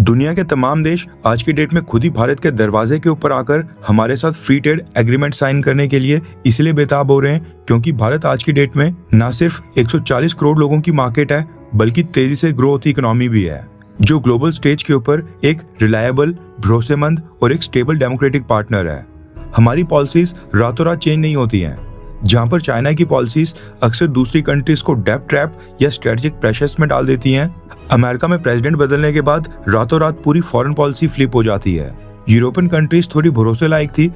दुनिया के तमाम देश आज की डेट में खुद ही भारत के दरवाजे के ऊपर आकर हमारे साथ फ्री ट्रेड एग्रीमेंट साइन करने के लिए इसलिए बेताब हो रहे हैं क्योंकि भारत आज की डेट में न सिर्फ 140 करोड़ लोगों की मार्केट है बल्कि तेजी से ग्रो होती इकोनॉमी भी है, जो ग्लोबल स्टेज के ऊपर एक रिलायबल, भरोसेमंद और एक स्टेबल डेमोक्रेटिक पार्टनर है। हमारी पॉलिसीज रातों रात चेंज नहीं होती हैं। जहां पर चाइना की पॉलिसीज अक्सर दूसरी कंट्रीज को डेब्ट ट्रैप या स्ट्रेटेजिक प्रेशर्स में डाल देती हैं, अमेरिका में प्रेसिडेंट बदलने के बाद रातों रात पूरी फॉरेन पॉलिसी फ्लिप हो जाती है। यूरोपियन कंट्रीज थोड़ी भरोसे लायक थी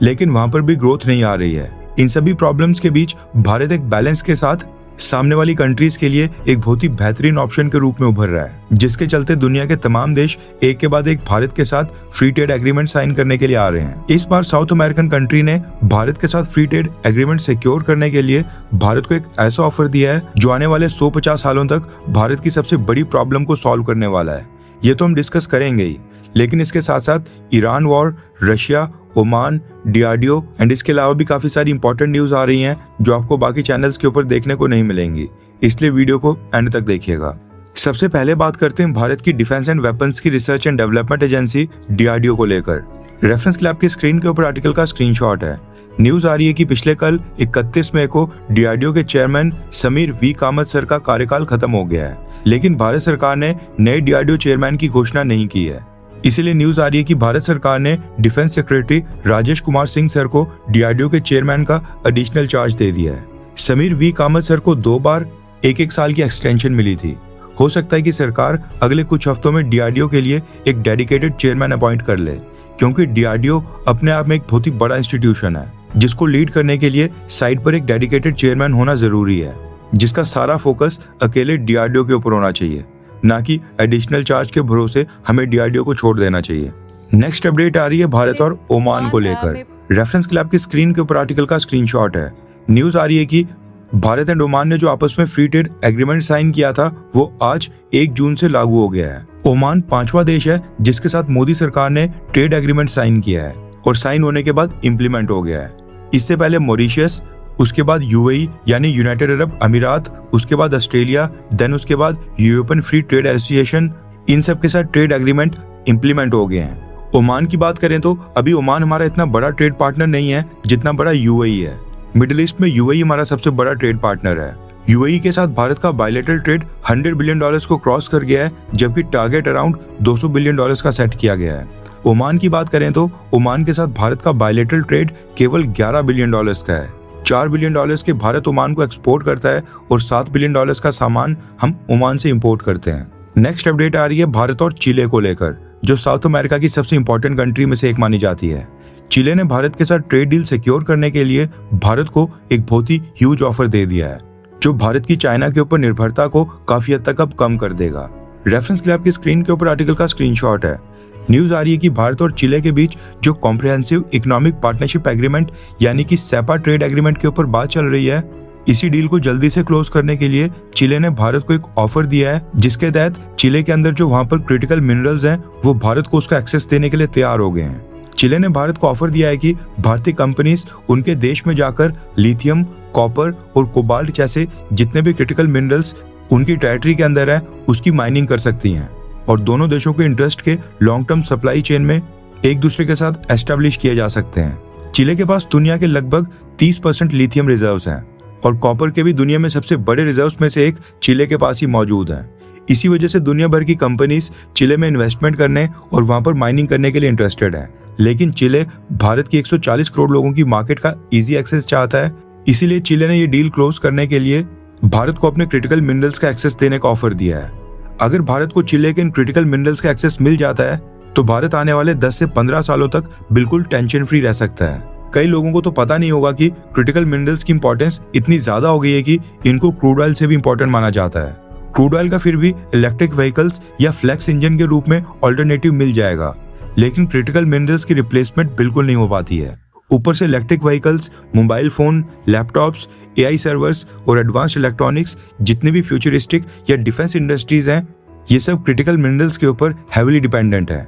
लेकिन वहां पर भी ग्रोथ नहीं आ रही है। इन सभी प्रॉब्लम्स के बीच भारत एक बैलेंस के साथ सामने वाली कंट्रीज के लिए एक बहुत ही बेहतरीन ऑप्शन के रूप में उभर रहा है, जिसके चलते दुनिया के तमाम देश एक के बाद एक भारत के साथ फ्री ट्रेड एग्रीमेंट साइन करने के लिए आ रहे हैं। इस बार साउथ अमेरिकन कंट्री ने भारत के साथ फ्री ट्रेड एग्रीमेंट सिक्योर करने के लिए भारत को एक ऐसा ऑफर दिया है जो आने वाले 150 सालों तक भारत की सबसे बड़ी प्रॉब्लम को सॉल्व करने वाला है। ये तो हम डिस्कस करेंगे ही, लेकिन इसके साथ साथ Iran war, Russia, Oman, DRDO and इसके अलावा भी काफी सारी इंपॉर्टेंट न्यूज आ रही हैं जो आपको बाकी चैनल्स के ऊपर देखने को नहीं मिलेंगी, इसलिए वीडियो को एंड तक देखिएगा। सबसे पहले बात करते हैं भारत की डिफेंस एंड वेपन्स की research and development agency DRDO को लेकर। रेफरेंस के लिए आपकी स्क्रीन के ऊपर आर्टिकल का स्क्रीनशॉट है। न्यूज आ रही है कि पिछले कल 31 मई को DRDO के chairman Sameer V Kamat sir का कार्यकाल खत्म हो गया है, लेकिन भारत सरकार ने नए DRDO चेयरमैन की घोषणा नहीं की है। इसीलिए न्यूज आ रही है कि भारत सरकार ने defence secretary Rajesh Kumar Singh sir को DRDO के चेयरमैन का एडिशनल चार्ज दे दिया है। समीर V कामत सर को 2 बार 1-1 साल की एक्सटेंशन मिली थी। हो सकता है कि सरकार अगले कुछ हफ्तों में DRDO के लिए एक डेडिकेटेड चेयरमैन अपॉइंट कर ले, क्योंकि DRDO अपने आप में एक बहुत ही बड़ा इंस्टीट्यूशन है जिसको लीड करने के लिए साइड पर एक डेडिकेटेड चेयरमैन होना जरूरी है, जिसका सारा फोकस अकेले DRDO के ऊपर होना चाहिए, ना कि एडिशनल चार्ज के भरोसे हमें DRDO को छोड़ देना चाहिए। नेक्स्ट अपडेट आ रही है भारत और ओमान को लेकर। रेफरेंस के लिए आपकी स्क्रीन के ऊपर आर्टिकल का स्क्रीनशॉट है। न्यूज आ रही है कि भारत एंड ओमान ने जो आपस में फ्री ट्रेड एग्रीमेंट साइन किया था वो आज 1 जून से लागू हो गया है। ओमान 5वां देश है जिसके साथ मोदी सरकार ने ट्रेड एग्रीमेंट साइन किया है और साइन होने के बाद इम्प्लीमेंट हो गया है। इससे पहले मॉरिशस, उसके बाद UAE यानी यूनाइटेड अरब अमीरात, उसके बाद ऑस्ट्रेलिया, देन उसके बाद यूरोपियन फ्री ट्रेड एसोसिएशन, इन सब के साथ ट्रेड एग्रीमेंट इम्प्लीमेंट हो गए हैं। ओमान की बात करें तो अभी ओमान हमारा इतना बड़ा ट्रेड पार्टनर नहीं है जितना बड़ा UAE है। मिडिल ईस्ट में UAE हमारा सबसे बड़ा ट्रेड पार्टनर है। UAE के साथ भारत का बायलैटरल ट्रेड $100 बिलियन को क्रॉस कर गया है, जबकि टारगेट अराउंड $200 बिलियन का सेट किया गया है। ओमान की बात करें तो ओमान के साथ भारत का बायलैटरल ट्रेड केवल $11 बिलियन का है। $4 बिलियन के भारत ओमान को एक्सपोर्ट करता है और $7 बिलियन का सामान हम ओमान से इंपोर्ट करते हैं। नेक्स्ट अपडेट आ रही है भारत और चिले को लेकर, जो साउथ अमेरिका की सबसे इंपॉर्टेंट कंट्री में से एक मानी जाती है। चिले ने भारत के साथ ट्रेड डील सिक्योर करने के लिए भारत को एक बहुत ही ह्यूज ऑफर दे दिया है, जो भारत की चाइना के ऊपर निर्भरता को काफी हद तक अब कम कर देगा। रेफरेंस के लिए आपकी स्क्रीन के ऊपर आर्टिकल का स्क्रीनशॉट है। न्यूज आ रही है कि भारत और चिले के बीच जो कॉम्प्रिहेंसिव इकोनॉमिक पार्टनरशिप एग्रीमेंट यानी कि सेपा ट्रेड एग्रीमेंट के ऊपर बात चल रही है। इसी डील को जल्दी से क्लोज करने के लिए चिले ने भारत को एक ऑफर दिया है, जिसके तहत चिले के अंदर जो वहां पर क्रिटिकल मिनरल्स हैं वो भारत को उसका एक्सेस देने के लिए तैयार हो गए हैं। चिले ने भारत को ऑफर दिया है कि भारतीय कंपनीज उनके देश में जाकर लिथियम, कॉपर और कोबाल्ट जैसे जितने भी क्रिटिकल मिनरल्स उनकी टेरिटरी के अंदर है उसकी माइनिंग कर सकती हैं और दोनों देशों के इंटरेस्ट के लॉन्ग टर्म सप्लाई चेन में एक दूसरे के साथ एस्टेब्लिश किए जा सकते हैं। चिले के पास दुनिया के लगभग 30% लिथियम रिजर्व्स हैं और कॉपर के भी दुनिया में सबसे बड़े रिजर्व्स में से एक चिले के पास ही मौजूद हैं। इसी वजह से दुनिया भर की कंपनीज चिले में इन्वेस्टमेंट करने और वहां पर माइनिंग करने के लिए इंटरेस्टेड है, लेकिन चिले भारत की 140 करोड़ लोगों की मार्केट का ईजी एक्सेस चाहता है। इसीलिए चिले ने ये डील क्लोज करने के लिए भारत को अपने क्रिटिकल मिनरल्स का एक्सेस देने का ऑफर दिया है। अगर भारत को चिले के इन क्रिटिकल मिनरल्स का एक्सेस मिल जाता है तो भारत आने वाले 10 से 15 सालों तक बिल्कुल टेंशन फ्री रह सकता है। कई लोगों को तो पता नहीं होगा कि क्रिटिकल मिनरल्स की इंपॉर्टेंस इतनी ज्यादा हो गई है कि इनको क्रूड ऑयल से भी इंपॉर्टेंट माना जाता है। क्रूड ऑयल का फिर भी इलेक्ट्रिक व्हीकल्स या फ्लेक्स इंजन के रूप में ऑल्टरनेटिव मिल जाएगा, लेकिन क्रिटिकल मिनरल्स की रिप्लेसमेंट बिल्कुल नहीं हो पाती है। ऊपर से electric vehicles, mobile phone, laptops, AI servers और एडवांस्ड इलेक्ट्रॉनिक्स, जितने भी फ्यूचरिस्टिक या डिफेंस इंडस्ट्रीज हैं, ये सब क्रिटिकल मिनरल्स के ऊपर हैवीली डिपेंडेंट है।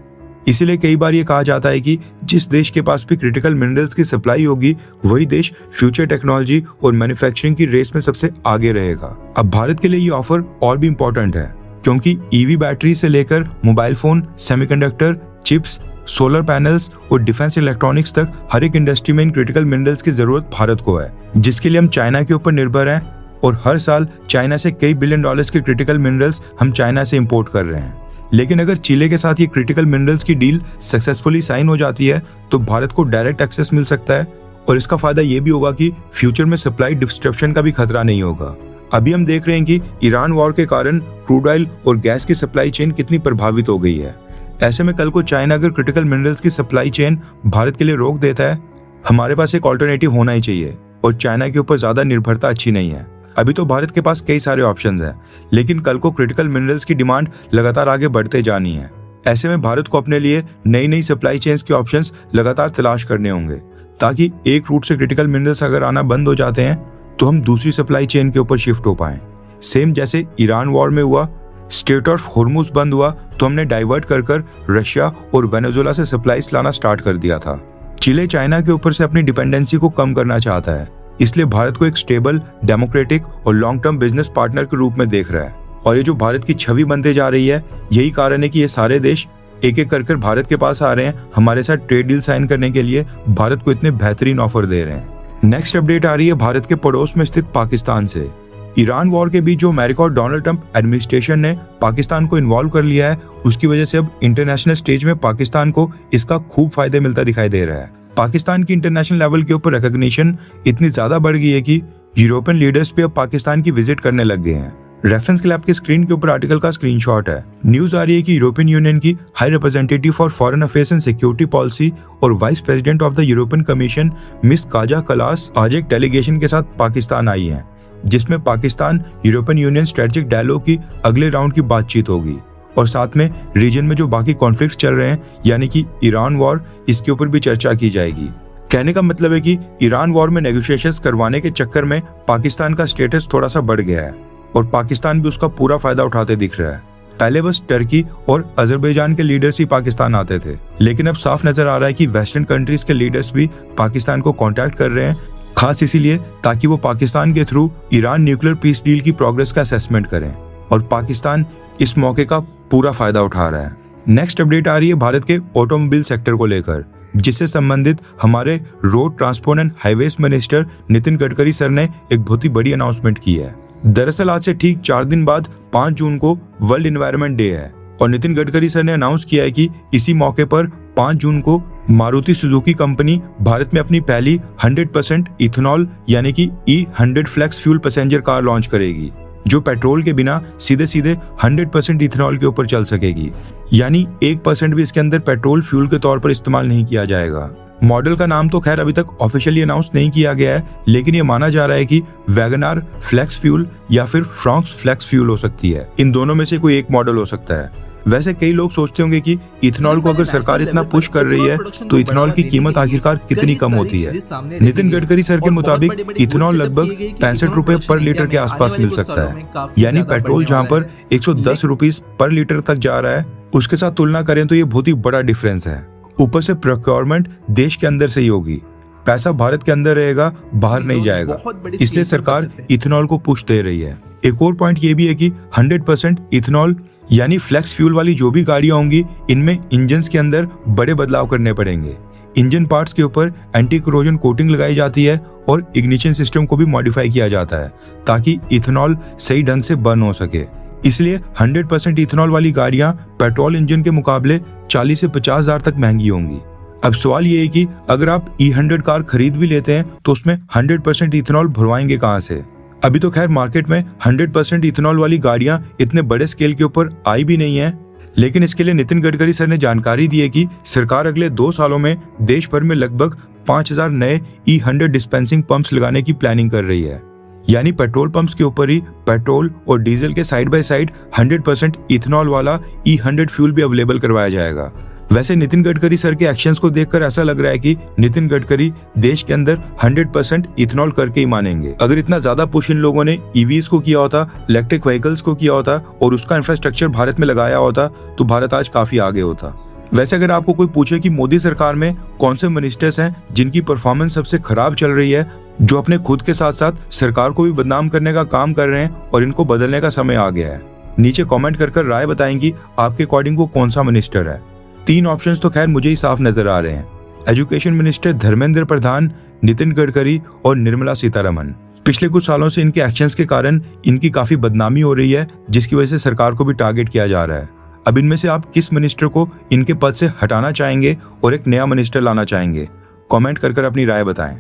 इसीलिए कई बार ये कहा जाता है कि जिस देश के पास भी क्रिटिकल मिनरल्स की सप्लाई होगी वही देश फ्यूचर टेक्नोलॉजी और मैन्युफैक्चरिंग की रेस में सबसे आगे रहेगा। अब भारत के लिए ये ऑफर और भी इम्पोर्टेंट है क्योंकि ईवी बैटरी से लेकर mobile phone, semiconductor, chips, solar panels और डिफेंस इलेक्ट्रॉनिक्स तक हर एक इंडस्ट्री में इन क्रिटिकल मिनरल्स की जरूरत भारत को है, जिसके लिए हम चाइना के ऊपर निर्भर हैं और हर साल चाइना से कई बिलियन डॉलर्स के क्रिटिकल मिनरल्स हम चाइना से इंपोर्ट कर रहे हैं। लेकिन अगर चिले के साथ ये क्रिटिकल मिनरल्स की डील सक्सेसफुली साइन हो जाती है तो भारत को डायरेक्ट एक्सेस मिल सकता है और इसका फायदा ये भी होगा कि फ्यूचर में सप्लाई डिस्ट्रप्शन का भी खतरा नहीं होगा। अभी हम देख रहे हैं कि ईरान वॉर के कारण क्रूड ऑयल और गैस की सप्लाई चेन कितनी प्रभावित हो गई है। ऐसे में कल को चाइना अगर क्रिटिकल मिनरल्स की सप्लाई चेन भारत के लिए रोक देता है, हमारे पास एक ऑल्टरनेटिव होना ही चाहिए और चाइना के ऊपर ज्यादा निर्भरता अच्छी नहीं है। अभी तो भारत के पास कई सारे ऑप्शंस हैं, लेकिन कल को क्रिटिकल मिनरल्स की डिमांड लगातार आगे बढ़ते जानी है। ऐसे में भारत को अपने लिए नई नई सप्लाई चेन्स के ऑप्शंस लगातार तलाश करने होंगे, ताकि एक रूट से क्रिटिकल मिनरल्स अगर आना बंद हो जाते हैं तो हम दूसरी सप्लाई चेन के ऊपर शिफ्ट हो पाएं। सेम जैसे ईरान वॉर में हुआ, स्ट्रेट ऑफ होर्मुज बंद हुआ तो हमने डाइवर्ट कर रशिया और वेनेजुएला से सप्लाईज लाना स्टार्ट कर दिया था। चिले चाइना के ऊपर से अपनी डिपेंडेंसी को कम करना चाहता है, इसलिए भारत को एक स्टेबल, डेमोक्रेटिक और लॉन्ग टर्म बिजनेस पार्टनर के रूप में देख रहा है। और ये जो भारत की छवि बनते जा रही है, यही कारण है कि ये सारे देश एक एक कर भारत के पास आ रहे हैं, हमारे साथ ट्रेड डील साइन करने के लिए भारत को इतने बेहतरीन ऑफर दे रहे हैं। नेक्स्ट अपडेट आ रही है भारत के पड़ोस में स्थित पाकिस्तान से। ईरान वॉर के बीच जो अमेरिका और डोनाल्ड ट्रंप एडमिनिस्ट्रेशन ने पाकिस्तान को इन्वॉल्व कर लिया है, उसकी वजह से अब इंटरनेशनल स्टेज में पाकिस्तान को इसका खूब फायदे मिलता दिखाई दे रहा है। पाकिस्तान की इंटरनेशनल लेवल के ऊपर रिकॉग्निशन इतनी ज्यादा बढ़ गई है कि यूरोपियन लीडर्स भी अब पाकिस्तान की विजिट करने लग गए हैं। रेफरेंस के लिए आपके स्क्रीन के ऊपर आर्टिकल का स्क्रीनशॉट है। न्यूज आ रही है कि यूरोपियन यूनियन की high representative for foreign affairs and security policy और vice president of the European commission miss Kaja Kallas आज एक डेलीगेशन के साथ पाकिस्तान आई हैं, जिसमें Pakistan European union strategic dialogue की अगले राउंड की बातचीत होगी और साथ में रीजन में जो बाकी कॉन्फ्लिक्ट्स चल रहे हैं, यानी कि ईरान वॉर, इसके ऊपर भी चर्चा की जाएगी। कहने का मतलब है कि ईरान वॉर में नेगोशिएशंस करवाने के चक्कर में पाकिस्तान का स्टेटस थोड़ा सा बढ़ गया है और पाकिस्तान भी उसका पूरा फायदा उठाते दिख रहा है। पहले बस टर्की और अजरबैजान के लीडर्स ही पाकिस्तान आते थे, लेकिन अब साफ नजर आ रहा है कि वेस्टर्न कंट्रीज के लीडर्स भी पाकिस्तान को कॉन्टैक्ट कर रहे हैं, खास इसीलिए ताकि वो पाकिस्तान के through Iran nuclear peace deal की प्रोग्रेस का असेसमेंट करें और पाकिस्तान इस मौके का पूरा फायदा उठा रहा है। नेक्स्ट अपडेट आ रही है भारत के ऑटोमोबाइल सेक्टर को लेकर, जिससे संबंधित हमारे road transport and highways minister Nitin Gadkari sir ने एक बहुत ही बड़ी अनाउंसमेंट की है। दरअसल आज से ठीक 4 दिन बाद 5 जून को वर्ल्ड एनवायरनमेंट डे है और नितिन गडकरी सर ने अनाउंस किया है कि इसी मौके पर 5 जून को मारुति सुजुकी कंपनी भारत में अपनी पहली 100% इथेनॉल यानी कि E100 flex fuel passenger car launch करेगी, जो पेट्रोल के बिना सीधे 100% इथेनॉल के ऊपर चल सकेगी, यानी 1% भी इसके अंदर पेट्रोल फ्यूल के तौर पर इस्तेमाल नहीं किया जाएगा। मॉडल का नाम तो खैर अभी तक ऑफिशियली अनाउंस नहीं किया गया है, लेकिन ये माना जा रहा है कि वैगनार फ्लेक्स फ्यूल या फिर फ्रॉक्स फ्लेक्स फ्यूल हो सकती है। इन दोनों में से कोई एक मॉडल हो सकता है। वैसे कई लोग सोचते होंगे कि इथेनॉल को अगर सरकार इतना पुश कर रही है तो इथेनॉल की कीमत आखिरकार कितनी कम होती है। नितिन गडकरी सर के मुताबिक इथेनॉल लगभग 65 रुपए पर लीटर के आसपास मिल सकता है, यानी पेट्रोल जहां पर 110 रुपीज पर लीटर तक जा रहा है, उसके साथ तुलना करें तो ये बहुत ही बड़ा डिफरेंस है। ऊपर से प्रोक्योरमेंट देश के अंदर से ही होगी, पैसा भारत के अंदर रहेगा, बाहर नहीं जाएगा, इसलिए सरकार इथेनॉल को पुश दे रही है। एक और पॉइंट ये भी है कि 100% इथेनॉल यानी फ्लेक्स फ्यूल वाली जो भी गाड़ियां होंगी, इनमें इंजन्स के अंदर बड़े बदलाव करने पड़ेंगे। इंजन पार्ट्स के ऊपर एंटी कोरोजन कोटिंग लगाई जाती है और इग्निशन सिस्टम को भी मॉडिफाई किया जाता है ताकि इथेनॉल सही ढंग से बर्न हो सके। इसलिए 100% इथेनॉल वाली गाड़ियां पेट्रोल इंजन के मुकाबले 40 से 50 हजार तक महंगी होंगी। अब सवाल ये है कि अगर आप E100 कार खरीद भी लेते हैं तो उसमें 100% इथेनॉल भरवाएंगे कहां से? अभी तो खैर मार्केट में 100% इथेनॉल वाली गाड़ियां इतने बड़े स्केल के ऊपर आई भी नहीं है, लेकिन इसके लिए नितिन गडकरी सर ने जानकारी दी है कि सरकार अगले 2 सालों में देश भर में लगभग 5000 नए E100 डिस्पेंसिंग पंप्स लगाने की प्लानिंग कर रही है, यानी पेट्रोल पंप्स के ऊपर ही पेट्रोल और डीजल के साइड बाय साइड 100% इथेनॉल वाला E100 फ्यूल भी अवेलेबल करवाया जाएगा। वैसे नितिन गडकरी सर के एक्शंस को देखकर ऐसा लग रहा है कि नितिन गडकरी देश के अंदर 100% इथेनॉल करके ही मानेंगे। अगर इतना ज्यादा पुश इन लोगों ने ईवीज को किया होता, इलेक्ट्रिक व्हीकल्स को किया होता और उसका इंफ्रास्ट्रक्चर भारत में लगाया होता तो भारत आज काफी आगे होता। वैसे अगर आपको कोई पूछे कि मोदी सरकार में कौन से मिनिस्टर्स हैं जिनकी परफॉर्मेंस सबसे खराब चल रही है, जो अपने खुद के साथ साथ सरकार को भी बदनाम करने का काम कर रहे हैं और इनको बदलने का समय आ गया है, नीचे कमेंट कर राय बताएंगी आपके अकॉर्डिंग वो कौन सा मिनिस्टर है। 3 ऑप्शंस तो खैर मुझे ही साफ नजर आ रहे हैं, एजुकेशन मिनिस्टर धर्मेंद्र प्रधान, नितिन गडकरी और निर्मला सीतारमण। पिछले कुछ सालों से इनके एक्शंस के कारण इनकी काफी बदनामी हो रही है, जिसकी वजह से सरकार को भी टारगेट किया जा रहा है। अब इनमें से आप किस मिनिस्टर को इनके पद से हटाना चाहेंगे और एक नया मिनिस्टर लाना चाहेंगे? कमेंट कर अपनी राय बताएं।